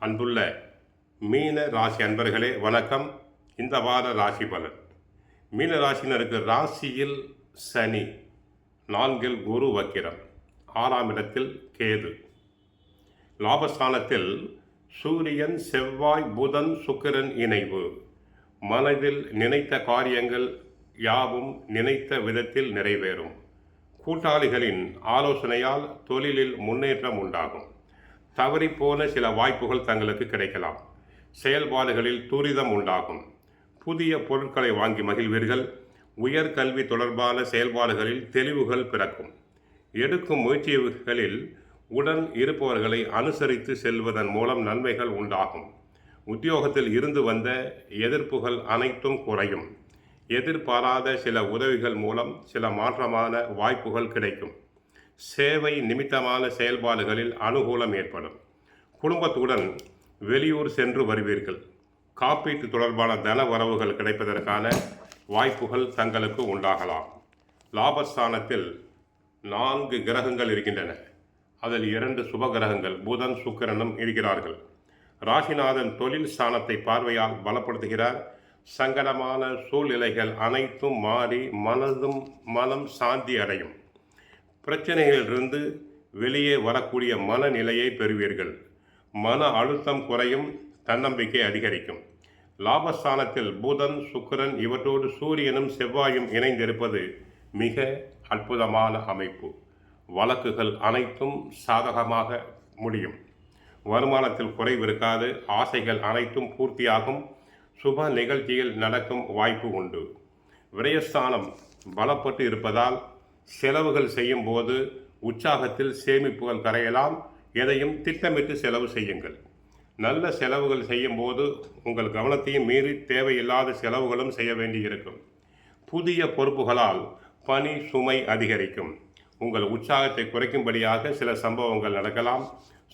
அன்புள்ள மீன ராசி அன்பர்களே வணக்கம். இந்த வார ராசி பலன். மீன ராசினருக்கு ராசியில் சனி, 4 குரு வக்கிரம், 6ஆம் இடத்தில் கேது, லாபஸ்தானத்தில் சூரியன், செவ்வாய், புதன், சுக்கிரன் இணைவு. மனதில் நினைத்த காரியங்கள் யாவும் நினைத்த விதத்தில் நிறைவேறும். கூட்டாளிகளின் ஆலோசனையால் தொழிலில் முன்னேற்றம் உண்டாகும். தவறிப்போன சில வாய்ப்புகள் தங்களுக்கு கிடைக்கலாம். செயல்பாடுகளில் துரிதம் உண்டாகும். புதிய பொருட்களை வாங்கி மகிழ்வீர்கள். உயர்கல்வி தொடர்பான செயல்பாடுகளில் தெளிவுகள் பிறக்கும். எடுக்கும் முயற்சிகளில் உடன் இருப்பவர்களை அனுசரித்து செல்வதன் மூலம் நன்மைகள் உண்டாகும். உத்தியோகத்தில் இருந்து வந்த எதிர்ப்புகள் அனைத்தும் குறையும். எதிர்பாராத சில உதவிகள் மூலம் சில மாற்றமான வாய்ப்புகள் கிடைக்கும். சேவை நிமித்தமான செயல்பாடுகளில் அனுகூலம் ஏற்படும். குடும்பத்துடன் வெளியூர் சென்று வருவீர்கள். காப்பீட்டு தொடர்பான தன வரவுகள் கிடைப்பதற்கான வாய்ப்புகள் தங்களுக்கு உண்டாகலாம். லாபஸ்தானத்தில் 4 கிரகங்கள் இருக்கின்றன. அதில் 2 சுப கிரகங்கள் புதன், சுக்கிரனும் இருக்கிறார்கள். ராசிநாதன் தொழில் ஸ்தானத்தை பார்வையால் பலப்படுத்துகிறார். சங்கடமான சூழ்நிலைகள் அனைத்தும் மாறி மனம் சாந்தி அடையும். பிரச்சனைகளிலிருந்து வெளியே வரக்கூடிய மனநிலையை பெறுவீர்கள். மன அழுத்தம் குறையும். தன்னம்பிக்கை அதிகரிக்கும். லாபஸ்தானத்தில் புதன், சுக்கிரன் இவற்றோடு சூரியனும் செவ்வாயும் இணைந்திருப்பது மிக அற்புதமான அமைப்பு. வழக்குகள் அனைத்தும் சாதகமாக முடியும். வருமானத்தில் குறைவு இருக்காது. ஆசைகள் அனைத்தும் பூர்த்தியாகும். சுப நிகழ்ச்சியில் நடக்கும் வாய்ப்பு உண்டு. விரயஸ்தானம் பலப்பட்டு இருப்பதால் செலவுகள் செய்யும் போது உற்சாகத்தில் சேமிப்புகள் கரையலாம். எதையும் திட்டமிட்டு செலவு செய்யுங்கள். நல்ல செலவுகள் செய்யும் போது உங்கள் கவனத்தையும் மீறி தேவையில்லாத செலவுகளும் செய்ய வேண்டியிருக்கும். புதிய பொறுப்புகளால் பணி சுமை அதிகரிக்கும். உங்கள் உற்சாகத்தை குறைக்கும்படியாக சில சம்பவங்கள் நடக்கலாம்.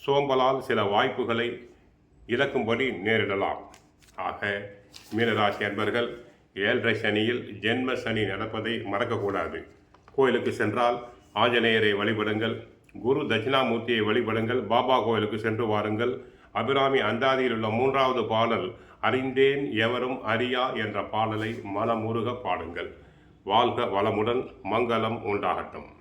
சோம்பலால் சில வாய்ப்புகளை இழக்கும்படி நேரிடலாம். ஆக மீனராசி அன்பர்கள் 7.5 சனியில் ஜென்ம சனி நடப்பதை மறக்கக்கூடாது. கோயிலுக்கு சென்றால் ஆஞ்சநேயரை வழிபடுங்கள். குரு தட்சிணாமூர்த்தியை வழிபடுங்கள். பாபா கோயிலுக்கு சென்று வாருங்கள். அபிராமி அந்தாதியில் உள்ள 3வது பாடல் அறிந்தேன் எவரும் அறியா என்ற பாடலை மனமுருக பாடுங்கள். வாழ்க வளமுடன். மங்களம் உண்டாகட்டும்.